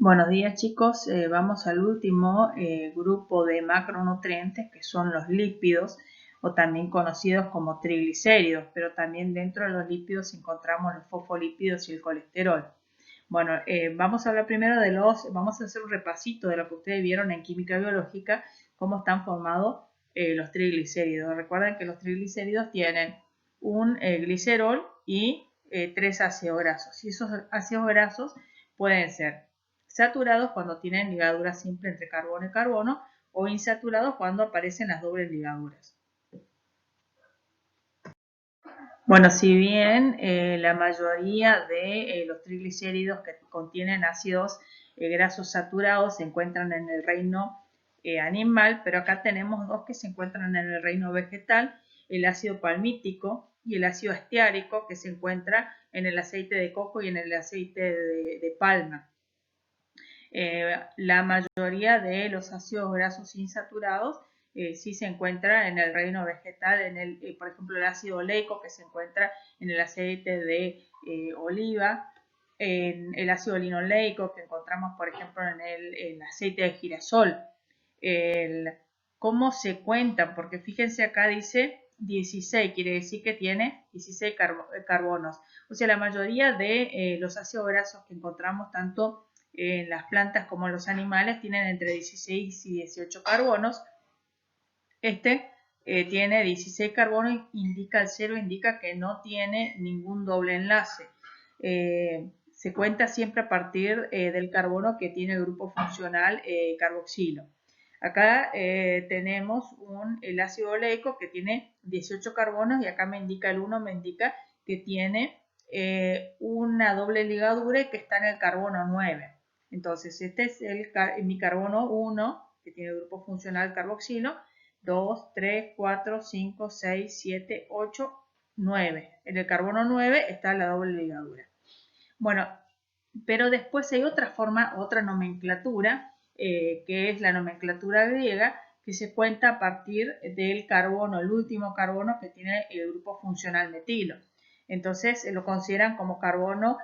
Buenos días chicos, vamos al último grupo de macronutrientes que son los lípidos o también conocidos como triglicéridos, pero también dentro de los lípidos encontramos los fosfolípidos y el colesterol. Bueno, vamos a hablar primero vamos a hacer un repasito de lo que ustedes vieron en química biológica, cómo están formados los triglicéridos. Recuerden que los triglicéridos tienen un glicerol y 3 ácidos grasos, y esos ácidos grasos pueden ser saturados cuando tienen ligadura simple entre carbono y carbono o insaturados cuando aparecen las dobles ligaduras. Bueno, si bien la mayoría de los triglicéridos que contienen ácidos grasos saturados se encuentran en el reino animal, pero acá tenemos dos que se encuentran en el reino vegetal, el ácido palmítico y el ácido esteárico, que se encuentra en el aceite de coco y en el aceite de palma. La mayoría de los ácidos grasos insaturados sí se encuentra en el reino vegetal, por ejemplo el ácido oleico que se encuentra en el aceite de oliva, en el ácido linoleico que encontramos por ejemplo en el aceite de girasol. ¿Cómo se cuentan? Porque fíjense acá dice 16, quiere decir que tiene 16 carbonos. O sea, la mayoría de los ácidos grasos que encontramos tanto en las plantas como en los animales tienen entre 16 y 18 carbonos. Tiene 16 carbonos, indica el 0, indica que no tiene ningún doble enlace. Se cuenta siempre a partir del carbono que tiene el grupo funcional carboxilo. Acá tenemos el ácido oleico que tiene 18 carbonos y acá me indica el 1, me indica que tiene una doble ligadura y que está en el carbono 9. Entonces, este es mi carbono 1, que tiene el grupo funcional carboxilo, 2, 3, 4, 5, 6, 7, 8, 9. En el carbono 9 está la doble ligadura. Bueno, pero después hay otra forma, otra nomenclatura, que es la nomenclatura griega, que se cuenta a partir del carbono, el último carbono que tiene el grupo funcional metilo. Entonces lo consideran como carbono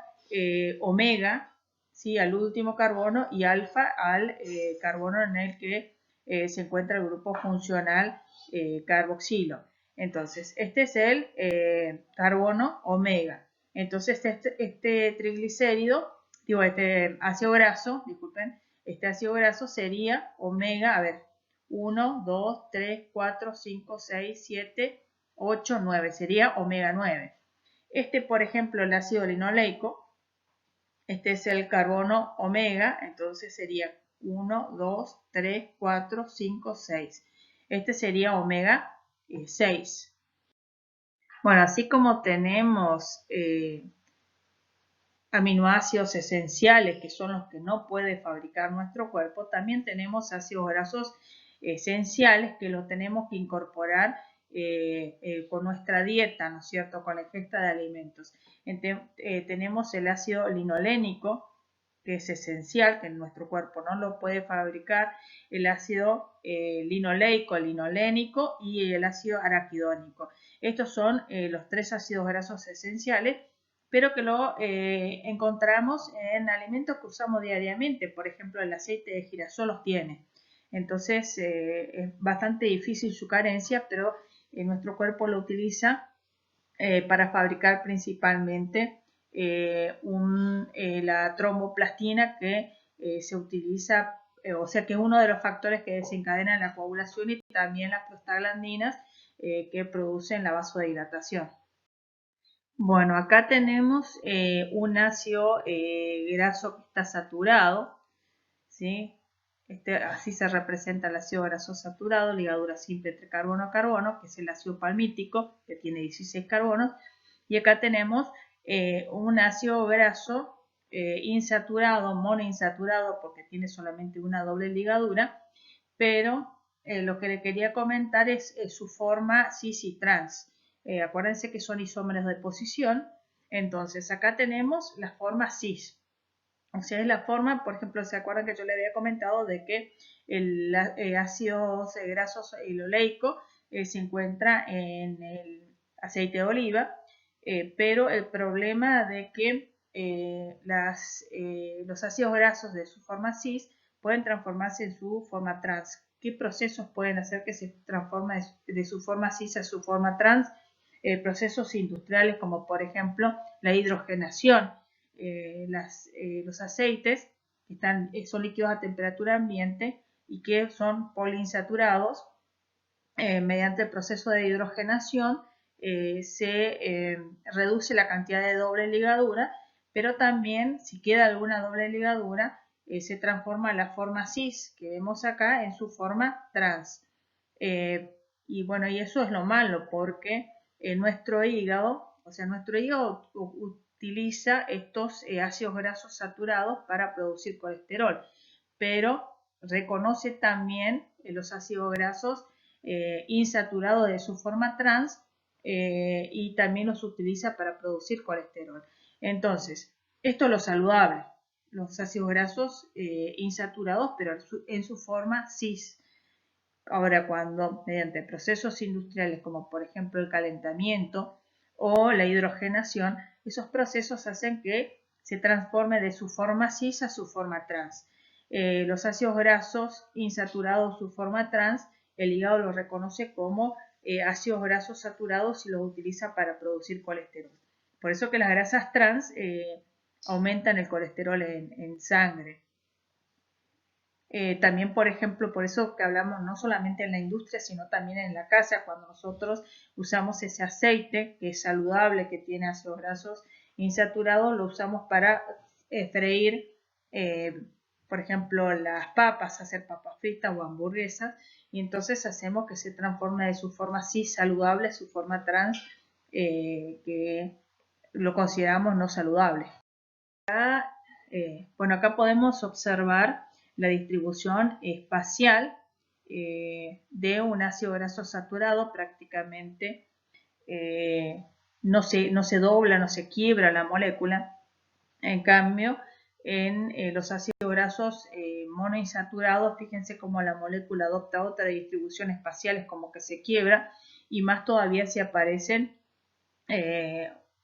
omega, ¿sí? Al último carbono, y alfa al carbono en el que se encuentra el grupo funcional carboxilo. Entonces, este es el carbono omega. Entonces, este triglicérido, este ácido graso, disculpen, este ácido graso sería omega, a ver, 1, 2, 3, 4, 5, 6, 7, 8, 9, sería omega 9. Por ejemplo, el ácido linoleico, este es el carbono omega, entonces sería 1, 2, 3, 4, 5, 6. Este sería omega 6. Bueno, así como tenemos aminoácidos esenciales, que son los que no puede fabricar nuestro cuerpo, también tenemos ácidos grasos esenciales que los tenemos que incorporar con nuestra dieta, ¿no es cierto?, con la ingesta de alimentos. Tenemos el ácido linolénico, que es esencial, que nuestro cuerpo no lo puede fabricar, el ácido linoleico, linolénico y el ácido araquidónico. Estos son los 3 ácidos grasos esenciales, pero que lo encontramos en alimentos que usamos diariamente. Por ejemplo, el aceite de girasol los tiene. Entonces, es bastante difícil su carencia, pero nuestro cuerpo lo utiliza para fabricar principalmente la tromboplastina que se utiliza, o sea que es uno de los factores que desencadena la coagulación y también las prostaglandinas que producen la vasodilatación. Bueno, acá tenemos un ácido graso que está saturado, ¿sí? Así se representa el ácido graso saturado, ligadura simple entre carbono a carbono, que es el ácido palmítico, que tiene 16 carbonos. Y acá tenemos un ácido graso insaturado, monoinsaturado, porque tiene solamente una doble ligadura, pero lo que le quería comentar es su forma cis y trans. Acuérdense que son isómeros de posición, entonces acá tenemos la forma cis. O sea, es la forma, por ejemplo, ¿se acuerdan que yo le había comentado de que el ácido graso oleico se encuentra en el aceite de oliva? Pero el problema de que los ácidos grasos de su forma cis pueden transformarse en su forma trans. ¿Qué procesos pueden hacer que se transforme de su forma cis a su forma trans? Procesos industriales como por ejemplo la hidrogenación. Los aceites son líquidos a temperatura ambiente y que son poliinsaturados. Mediante el proceso de hidrogenación se reduce la cantidad de doble ligadura, pero también si queda alguna doble ligadura se transforma la forma cis que vemos acá en su forma trans. Y bueno, y eso es lo malo porque nuestro hígado utiliza estos ácidos grasos saturados para producir colesterol, pero reconoce también los ácidos grasos insaturados de su forma trans y también los utiliza para producir colesterol. Entonces, esto es lo saludable, los ácidos grasos insaturados, pero en su forma cis. Ahora, cuando mediante procesos industriales como por ejemplo el calentamiento o la hidrogenación, esos procesos hacen que se transforme de su forma cis a su forma trans. Los ácidos grasos insaturados su forma trans, el hígado los reconoce como ácidos grasos saturados y los utiliza para producir colesterol. Por eso que las grasas trans aumentan el colesterol en sangre. También, por ejemplo, por eso que hablamos no solamente en la industria, sino también en la casa, cuando nosotros usamos ese aceite que es saludable, que tiene ácidos grasos insaturados, lo usamos para freír, por ejemplo, las papas, hacer papas fritas o hamburguesas, y entonces hacemos que se transforme de su forma cis saludable a su forma trans, que lo consideramos no saludable. Bueno, acá podemos observar la distribución espacial de un ácido graso saturado. Prácticamente no se dobla, no se quiebra la molécula. En cambio, en los ácidos grasos monoinsaturados, fíjense cómo la molécula adopta otra distribución espacial, es como que se quiebra, y más todavía si aparecen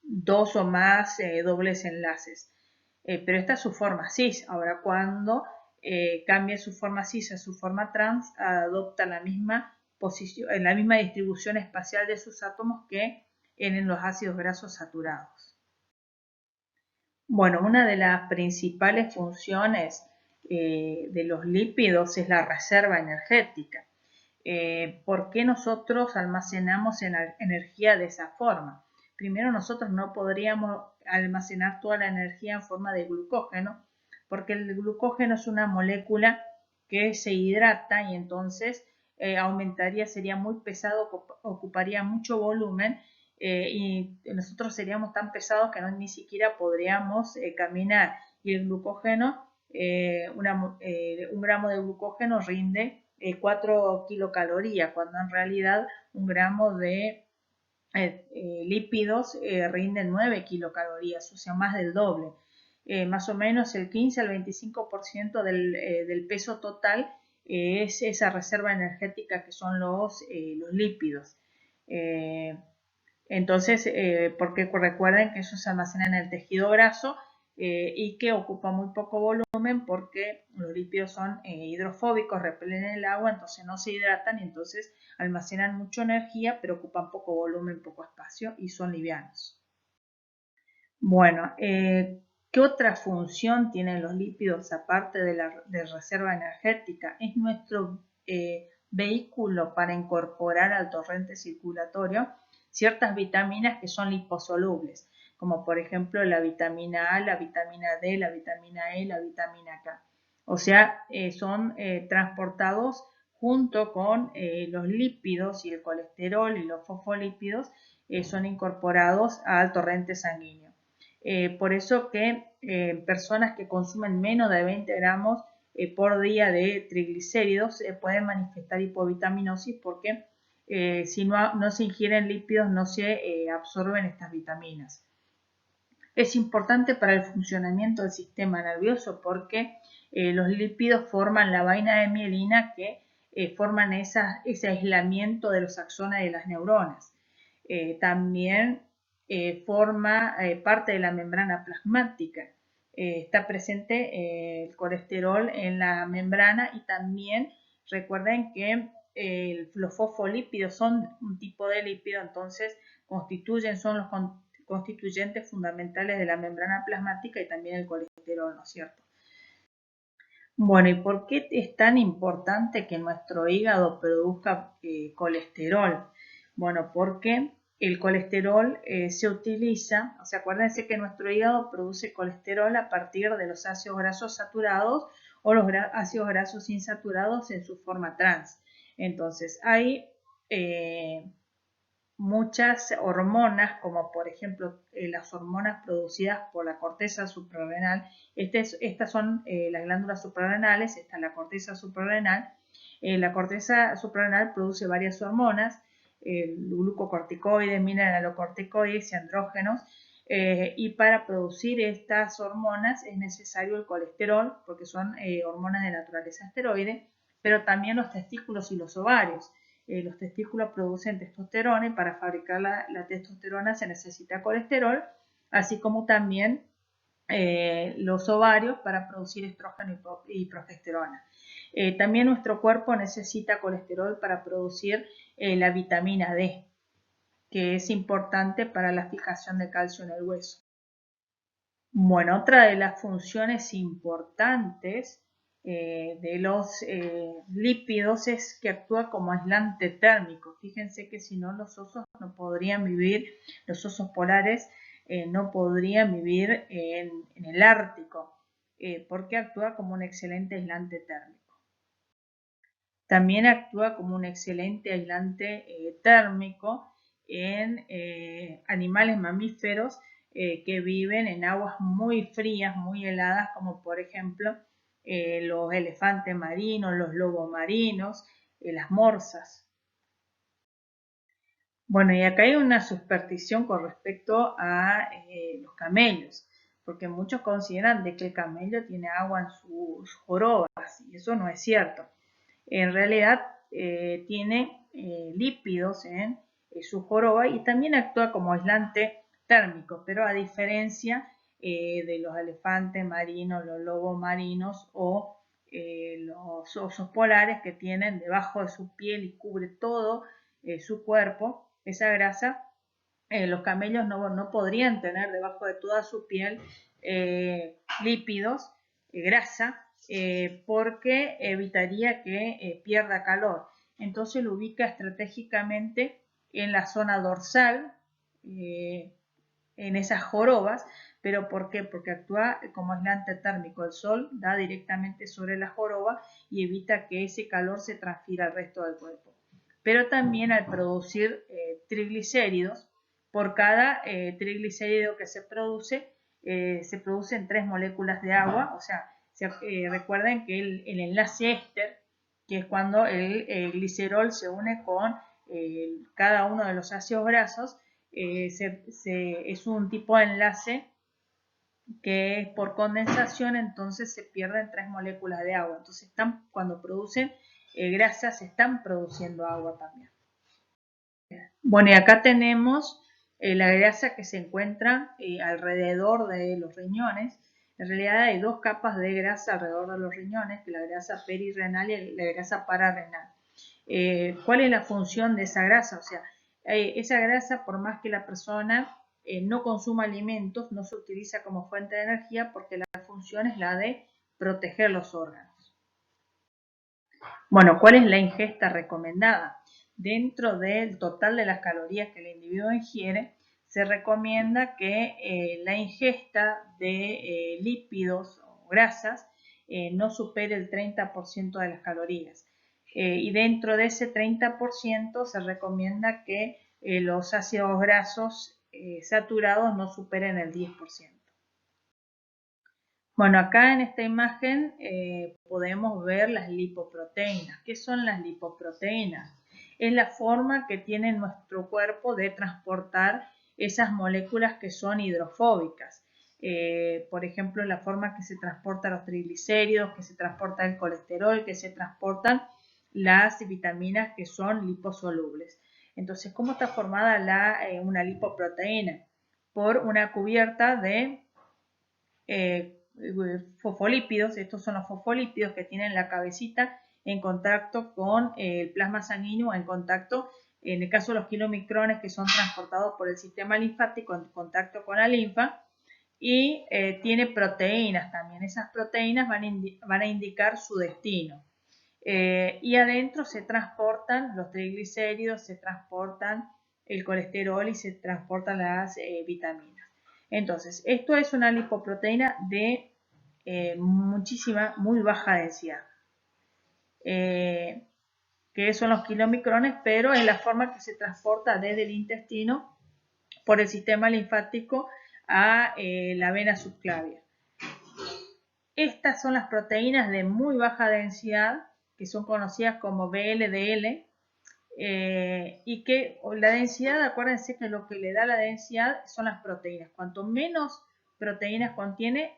dos o más dobles enlaces. Pero esta es su forma cis. Ahora, cuando cambia su forma cis a su forma trans, adopta la misma posición, la misma distribución espacial de sus átomos que en los ácidos grasos saturados. Bueno, una de las principales funciones de los lípidos es la reserva energética. ¿Por qué nosotros almacenamos energía de esa forma? Primero, nosotros no podríamos almacenar toda la energía en forma de glucógeno, porque el glucógeno es una molécula que se hidrata y entonces sería muy pesado, ocuparía mucho volumen y nosotros seríamos tan pesados que ni siquiera podríamos caminar. Y el glucógeno, un gramo de glucógeno rinde 4 kilocalorías, cuando en realidad un gramo de lípidos rinden 9 kilocalorías, o sea, más del doble. Más o menos el 15 al 25% del peso total es esa reserva energética que son los lípidos. Entonces, porque recuerden que eso se almacena en el tejido graso y que ocupa muy poco volumen porque los lípidos son hidrofóbicos, repelen el agua, entonces no se hidratan y entonces almacenan mucha energía, pero ocupan poco volumen, poco espacio y son livianos. Bueno, ¿qué otra función tienen los lípidos aparte de reserva energética? Es nuestro vehículo para incorporar al torrente circulatorio ciertas vitaminas que son liposolubles, como por ejemplo la vitamina A, la vitamina D, la vitamina E, la vitamina K. O sea, son transportados junto con los lípidos y el colesterol y los fosfolípidos, son incorporados al torrente sanguíneo. Por eso que personas que consumen menos de 20 gramos por día de triglicéridos pueden manifestar hipovitaminosis porque si no se ingieren lípidos no se absorben estas vitaminas. Es importante para el funcionamiento del sistema nervioso porque los lípidos forman la vaina de mielina que forman ese aislamiento de los axones de las neuronas. También forma parte de la membrana plasmática. Está presente el colesterol en la membrana y también recuerden que los fosfolípidos son un tipo de lípido, entonces son los constituyentes fundamentales de la membrana plasmática y también el colesterol, ¿no es cierto? Bueno, ¿y por qué es tan importante que nuestro hígado produzca colesterol? Bueno, porque el colesterol se utiliza, o sea, acuérdense que nuestro hígado produce colesterol a partir de los ácidos grasos saturados o los ácidos grasos insaturados en su forma trans. Entonces, hay muchas hormonas, como por ejemplo las hormonas producidas por la corteza suprarrenal. Estas son las glándulas suprarrenales, esta es la corteza suprarrenal. La corteza suprarrenal produce varias hormonas, glucocorticoides, mineralocorticoides y andrógenos. Y para producir estas hormonas es necesario el colesterol, porque son hormonas de naturaleza esteroide, pero también los testículos y los ovarios. Los testículos producen testosterona y para fabricar la testosterona se necesita colesterol, así como también los ovarios para producir estrógeno y progesterona. También nuestro cuerpo necesita colesterol para producir la vitamina D, que es importante para la fijación de calcio en el hueso. Bueno, otra de las funciones importantes de los lípidos es que actúa como aislante térmico. Fíjense que si no, los osos no podrían vivir, los osos polares no podrían vivir en el Ártico, porque actúa como un excelente aislante térmico. También actúa como un excelente aislante térmico en animales mamíferos que viven en aguas muy frías, muy heladas, como por ejemplo los elefantes marinos, los lobos marinos, las morsas. Bueno, y acá hay una superstición con respecto a los camellos, porque muchos consideran de que el camello tiene agua en sus jorobas, y eso no es cierto. En realidad tiene lípidos en su joroba y también actúa como aislante térmico, pero a diferencia de los elefantes marinos, los lobos marinos o los osos polares que tienen debajo de su piel y cubre todo su cuerpo esa grasa, los camellos no podrían tener debajo de toda su piel lípidos, grasa, porque evitaría que pierda calor. Entonces lo ubica estratégicamente en la zona dorsal, en esas jorobas. ¿Pero por qué? Porque actúa como aislante térmico. El sol da directamente sobre la joroba y evita que ese calor se transfiera al resto del cuerpo. Pero también al producir triglicéridos, por cada triglicérido que se producen 3 moléculas de agua. O sea, recuerden que el enlace éster, que es cuando el glicerol se une con cada uno de los ácidos grasos, es un tipo de enlace que es por condensación, entonces se pierden 3 moléculas de agua. Entonces cuando producen grasas, están produciendo agua también. Bueno, y acá tenemos la grasa que se encuentra alrededor de los riñones. En realidad hay 2 capas de grasa alrededor de los riñones, que es la grasa perirrenal y la grasa pararrenal. ¿Cuál es la función de esa grasa? O sea, esa grasa, por más que la persona no consuma alimentos, no se utiliza como fuente de energía porque la función es la de proteger los órganos. Bueno, ¿cuál es la ingesta recomendada? Dentro del total de las calorías que el individuo ingiere, se recomienda que la ingesta de lípidos o grasas no supere el 30% de las calorías. Y dentro de ese 30% se recomienda que los ácidos grasos saturados no superen el 10%. Bueno, acá en esta imagen podemos ver las lipoproteínas. ¿Qué son las lipoproteínas? Es la forma que tiene nuestro cuerpo de transportar esas moléculas que son hidrofóbicas. Por ejemplo, la forma que se transportan los triglicéridos, que se transporta el colesterol, que se transportan las vitaminas que son liposolubles. Entonces, ¿cómo está formada una lipoproteína? por una cubierta de fosfolípidos. Estos son los fosfolípidos que tienen la cabecita en contacto con el plasma sanguíneo, en contacto, en el caso de los kilomicrones, que son transportados por el sistema linfático en contacto con la linfa, y tiene proteínas también. Esas proteínas van a indicar su destino. Y adentro se transportan los triglicéridos, se transportan el colesterol y se transportan las vitaminas. Entonces, esto es una lipoproteína de muy baja densidad, que son los kilomicrones, pero es la forma que se transporta desde el intestino por el sistema linfático a la vena subclavia. Estas son las proteínas de muy baja densidad, que son conocidas como VLDL, y que la densidad, acuérdense que lo que le da la densidad son las proteínas. Cuanto menos proteínas contiene,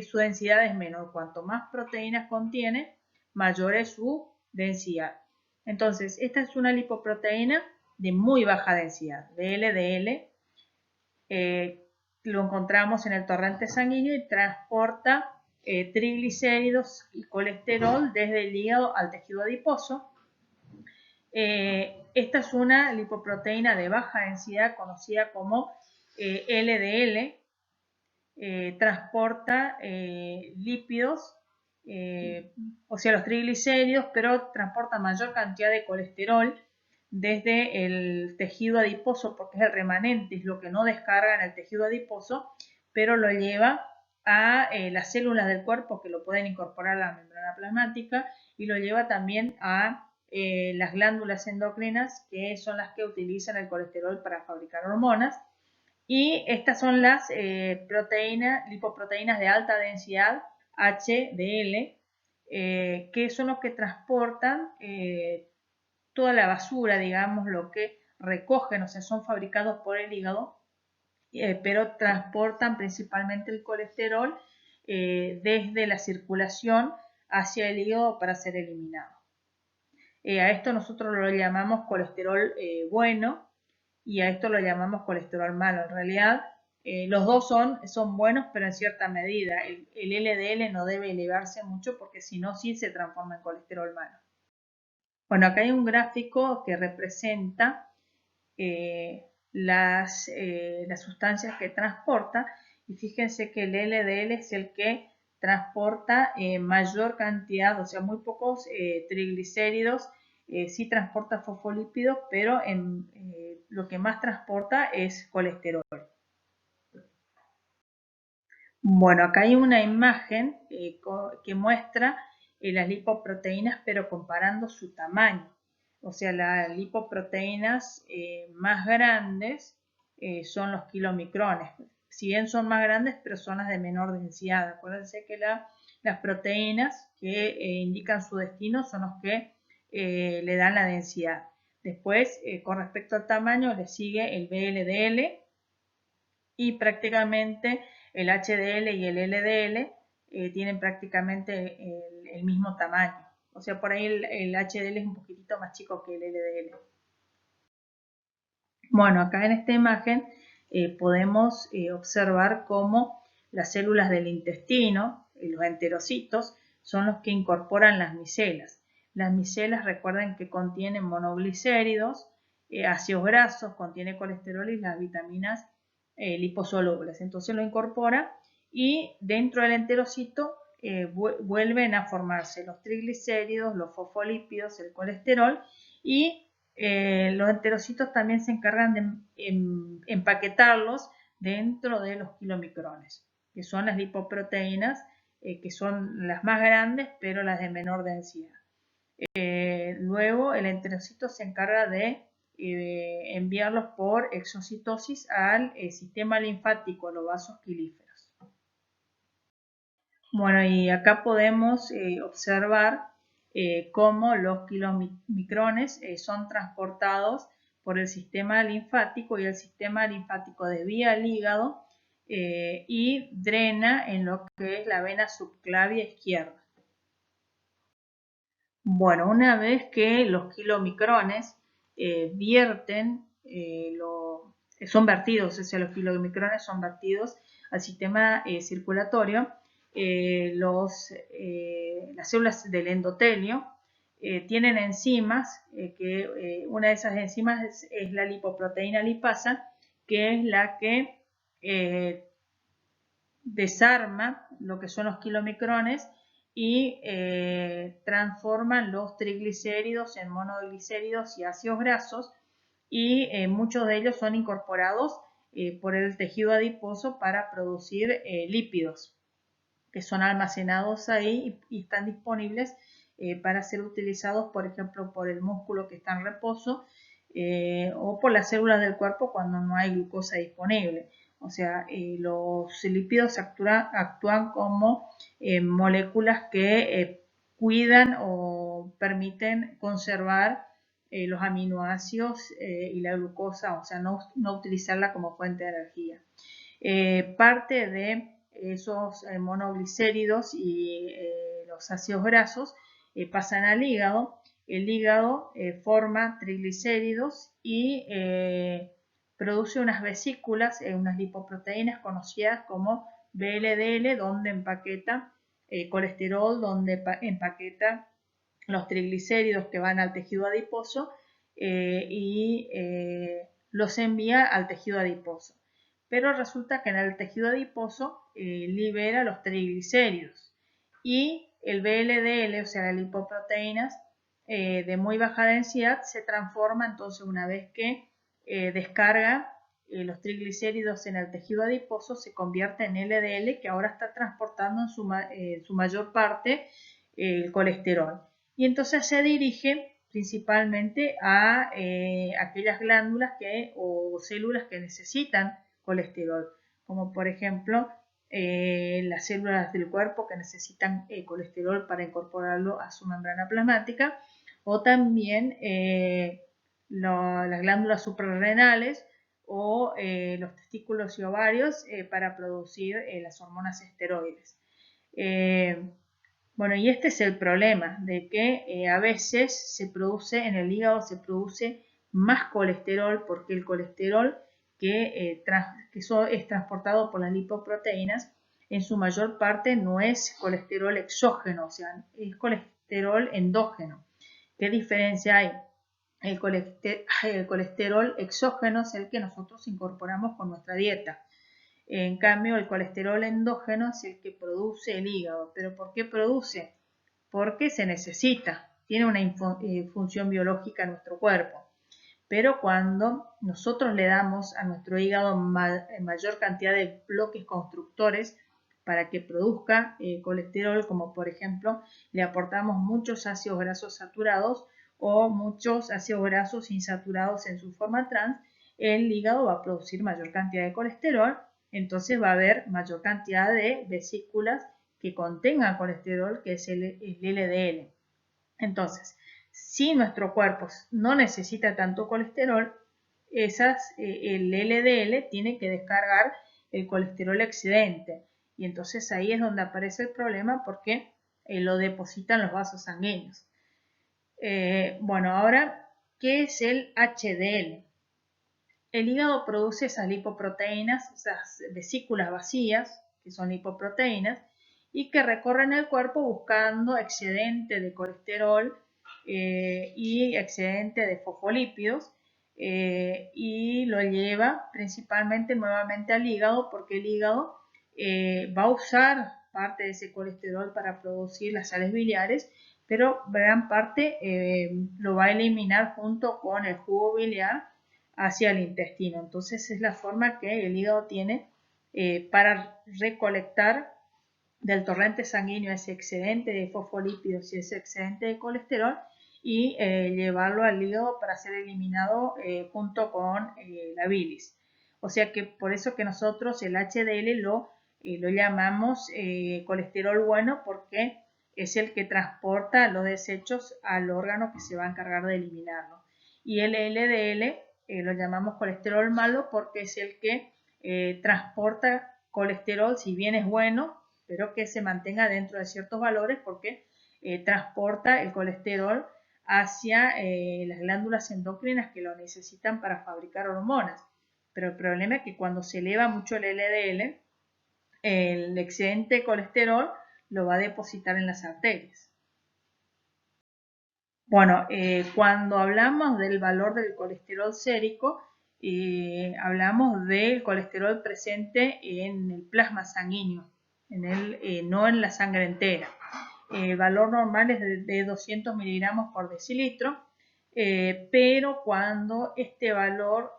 su densidad es menor. Cuanto más proteínas contiene, mayor es su densidad. Entonces, esta es una lipoproteína de muy baja densidad, VLDL. Lo encontramos en el torrente sanguíneo y transporta triglicéridos y colesterol desde el hígado al tejido adiposo. Esta es una lipoproteína de baja densidad conocida como LDL. Transporta lípidos, o sea, los triglicéridos, pero transporta mayor cantidad de colesterol desde el tejido adiposo, porque es el remanente, es lo que no descarga en el tejido adiposo, pero lo lleva a las células del cuerpo que lo pueden incorporar a la membrana plasmática, y lo lleva también a las glándulas endocrinas, que son las que utilizan el colesterol para fabricar hormonas. Y estas son las lipoproteínas de alta densidad, HDL, que son los que transportan toda la basura, digamos, lo que recogen, o sea, son fabricados por el hígado, pero transportan principalmente el colesterol desde la circulación hacia el hígado para ser eliminado. A esto nosotros lo llamamos colesterol bueno, y a esto lo llamamos colesterol malo. En realidad, los dos son buenos, pero en cierta medida. El LDL no debe elevarse mucho, porque si no, sí se transforma en colesterol malo. Bueno, acá hay un gráfico que representa las sustancias que transporta, y fíjense que el LDL es el que transporta mayor cantidad, o sea, muy pocos triglicéridos. Sí transporta fosfolípidos, pero lo que más transporta es colesterol. Bueno, acá hay una imagen que muestra las lipoproteínas, pero comparando su tamaño. O sea, las lipoproteínas más grandes son los kilomicrones. Si bien son más grandes, pero son las de menor densidad. Acuérdense que las proteínas que indican su destino son los que le dan la densidad. Después, con respecto al tamaño, le sigue el VLDL, y prácticamente el HDL y el LDL tienen prácticamente el mismo tamaño. O sea, por ahí el HDL es un poquitito más chico que el LDL. Bueno, acá en esta imagen podemos observar cómo las células del intestino, los enterocitos, son los que incorporan las micelas. Las micelas, recuerden que contienen monoglicéridos, ácidos grasos, contiene colesterol y las vitaminas liposolubles. Entonces lo incorpora, y dentro del enterocito vuelven a formarse los triglicéridos, los fosfolípidos, el colesterol, y los enterocitos también se encargan de empaquetarlos dentro de los kilomicrones, que son las lipoproteínas, que son las más grandes, pero las de menor densidad. Luego el enterocito se encarga de enviarlos por exocitosis al sistema linfático, a los vasos pilíferos. Bueno, y acá podemos observar cómo los kilomicrones son transportados por el sistema linfático, y el sistema linfático desvía al hígado y drena en lo que es la vena subclavia izquierda. Bueno, una vez que los kilomicrones vierten son vertidos, o sea, los kilomicrones son vertidos al sistema circulatorio. Las células del endotelio tienen enzimas, una de esas enzimas es la lipoproteína lipasa, que es la que desarma lo que son los kilomicrones y transforman los triglicéridos en monoglicéridos y ácidos grasos, y muchos de ellos son incorporados por el tejido adiposo para producir lípidos que son almacenados ahí y están disponibles para ser utilizados, por ejemplo, por el músculo que está en reposo o por las células del cuerpo cuando no hay glucosa disponible. O sea, los lípidos actúan como moléculas que cuidan o permiten conservar los aminoácidos y la glucosa, o sea, no utilizarla como fuente de energía. Parte de esos monoglicéridos y los ácidos grasos pasan al hígado. El hígado forma triglicéridos y produce unas vesículas, unas lipoproteínas conocidas como VLDL, donde empaqueta colesterol, donde empaqueta los triglicéridos que van al tejido adiposo y los envía al tejido adiposo. Pero resulta que en el tejido adiposo libera los triglicéridos y el VLDL, o sea, las lipoproteínas de muy baja densidad, se transforma entonces una vez que descarga los triglicéridos en el tejido adiposo, se convierte en LDL, que ahora está transportando en su mayor parte el colesterol. Y entonces se dirige principalmente a aquellas glándulas o células que necesitan colesterol, como por ejemplo las células del cuerpo que necesitan colesterol para incorporarlo a su membrana plasmática, o también las glándulas suprarrenales o los testículos y ovarios para producir las hormonas esteroides. Bueno, y este es el problema, de que a veces en el hígado se produce más colesterol, porque el colesterol que es transportado por las lipoproteínas, en su mayor parte no es colesterol exógeno, o sea, es colesterol endógeno. ¿Qué diferencia hay? El colesterol exógeno es el que nosotros incorporamos con nuestra dieta. En cambio, el colesterol endógeno es el que produce el hígado. ¿Pero por qué produce? Porque se necesita, tiene una función biológica en nuestro cuerpo. Pero cuando nosotros le damos a nuestro hígado mayor cantidad de bloques constructores para que produzca colesterol, como por ejemplo le aportamos muchos ácidos grasos saturados o muchos ácidos grasos insaturados en su forma trans, el hígado va a producir mayor cantidad de colesterol, entonces va a haber mayor cantidad de vesículas que contengan colesterol, que es el LDL. Entonces, si nuestro cuerpo no necesita tanto colesterol, el LDL tiene que descargar el colesterol excedente. Y entonces ahí es donde aparece el problema, porque lo depositan los vasos sanguíneos. Bueno, ahora, ¿qué es el HDL? El hígado produce esas lipoproteínas, esas vesículas vacías, que son lipoproteínas, y que recorren el cuerpo buscando excedente de colesterol y excedente de fosfolípidos, y lo lleva principalmente nuevamente al hígado, porque el hígado va a usar parte de ese colesterol para producir las sales biliares, pero gran parte lo va a eliminar junto con el jugo biliar hacia el intestino. Entonces es la forma que el hígado tiene para recolectar del torrente sanguíneo ese excedente de fosfolípidos y ese excedente de colesterol y llevarlo al hígado para ser eliminado junto con la bilis. O sea que por eso que nosotros el HDL lo llamamos colesterol bueno, porque es el que transporta los desechos al órgano que se va a encargar de eliminarlo. Y el LDL lo llamamos colesterol malo, porque es el que transporta colesterol, si bien es bueno, pero que se mantenga dentro de ciertos valores, porque transporta el colesterol hacia las glándulas endocrinas que lo necesitan para fabricar hormonas. pero el problema es que cuando se eleva mucho el LDL, el excedente de colesterol lo va a depositar en las arterias. Bueno, cuando hablamos del valor del colesterol sérico, hablamos del colesterol presente en el plasma sanguíneo, no en la sangre entera. El valor normal es de 200 miligramos por decilitro, pero cuando este valor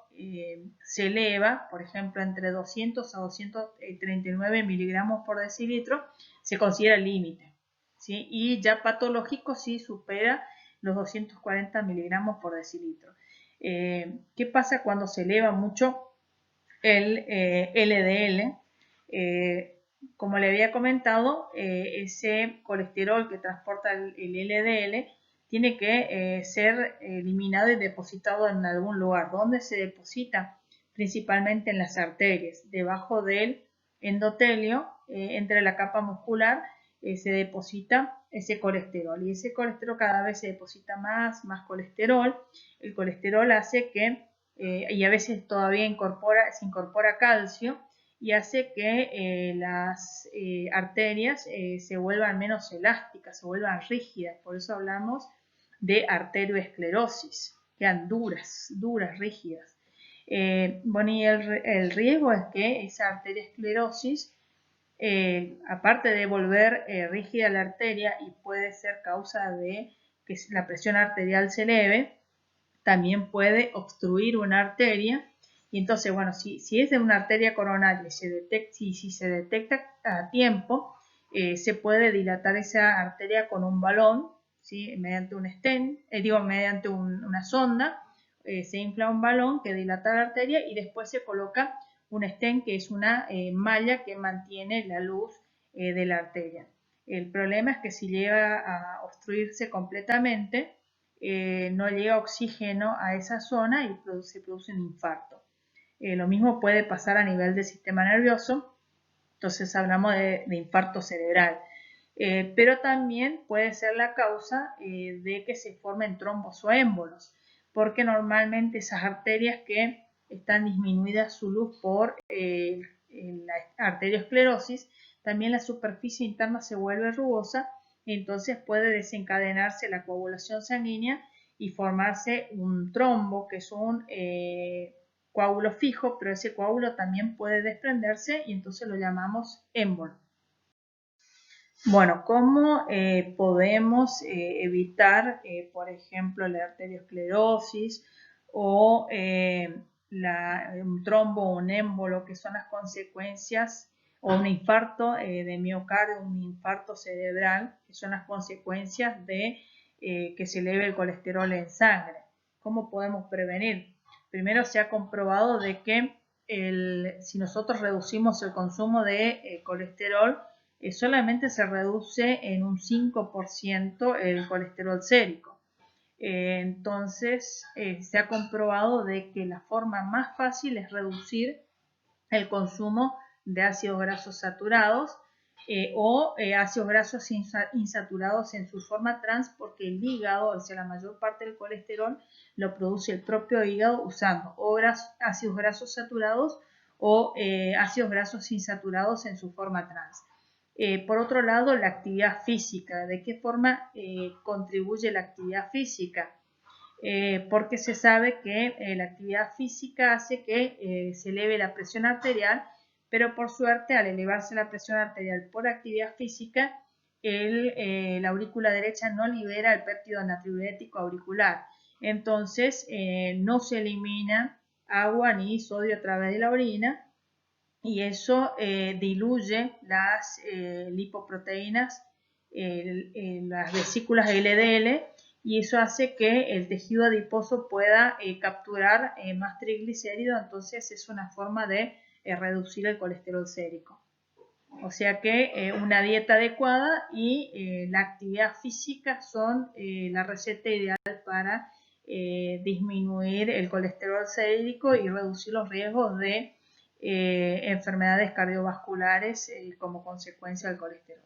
se eleva, por ejemplo, entre 200 a 239 miligramos por decilitro, se considera límite, ¿sí? Y ya patológico si supera los 240 miligramos por decilitro. ¿Qué pasa cuando se eleva mucho el LDL? Como le había comentado, ese colesterol que transporta el LDL tiene que ser eliminado y depositado en algún lugar. ¿Dónde se deposita? Principalmente en las arterias, debajo del endotelio, entre la capa muscular, se deposita ese colesterol, y ese colesterol cada vez se deposita más colesterol. El colesterol hace que, y a veces todavía se incorpora calcio, y hace que las arterias se vuelvan menos elásticas, se vuelvan rígidas. Por eso hablamos de arterioesclerosis, quedan duras, rígidas. Bueno, y el riesgo es que esa arterioesclerosis, aparte de volver rígida la arteria y puede ser causa de que la presión arterial se eleve, también puede obstruir una arteria. Y entonces, bueno, si es de una arteria coronaria y si se detecta a tiempo, se puede dilatar esa arteria con un balón, ¿sí? Mediante un stent, mediante una sonda, se infla un balón que dilata la arteria y después se coloca un stent, que es una malla que mantiene la luz de la arteria. El problema es que si llega a obstruirse completamente, no llega oxígeno a esa zona y se produce un infarto. Lo mismo puede pasar a nivel del sistema nervioso, entonces hablamos de infarto cerebral. Pero también puede ser la causa de que se formen trombos o émbolos, porque normalmente esas arterias que están disminuidas su luz por la arteriosclerosis, también la superficie interna se vuelve rugosa, y entonces puede desencadenarse la coagulación sanguínea y formarse un trombo, que es un coágulo fijo, pero ese coágulo también puede desprenderse y entonces lo llamamos émbolo. Bueno, ¿cómo podemos evitar, por ejemplo, la arteriosclerosis o un trombo o un émbolo, que son las consecuencias, o un infarto de miocardio, un infarto cerebral, que son las consecuencias de que se eleve el colesterol en sangre? ¿Cómo podemos prevenir? Primero, se ha comprobado de que si nosotros reducimos el consumo de colesterol, solamente se reduce en un 5% el colesterol sérico. Entonces, se ha comprobado de que la forma más fácil es reducir el consumo de ácidos grasos saturados o ácidos grasos insaturados en su forma trans, porque el hígado, o sea, la mayor parte del colesterol lo produce el propio hígado usando o ácidos grasos saturados o ácidos grasos insaturados en su forma trans. Por otro lado, la actividad física. ¿De qué forma contribuye la actividad física? Porque se sabe que la actividad física hace que se eleve la presión arterial, pero por suerte, al elevarse la presión arterial por actividad física, la aurícula derecha no libera el péptido natriurético auricular. Entonces, no se elimina agua ni sodio a través de la orina, y eso diluye las lipoproteínas, las vesículas LDL, y eso hace que el tejido adiposo pueda capturar más triglicéridos. Entonces es una forma de reducir el colesterol sérico. O sea que una dieta adecuada y la actividad física son la receta ideal para disminuir el colesterol sérico y reducir los riesgos de enfermedades cardiovasculares como consecuencia del colesterol.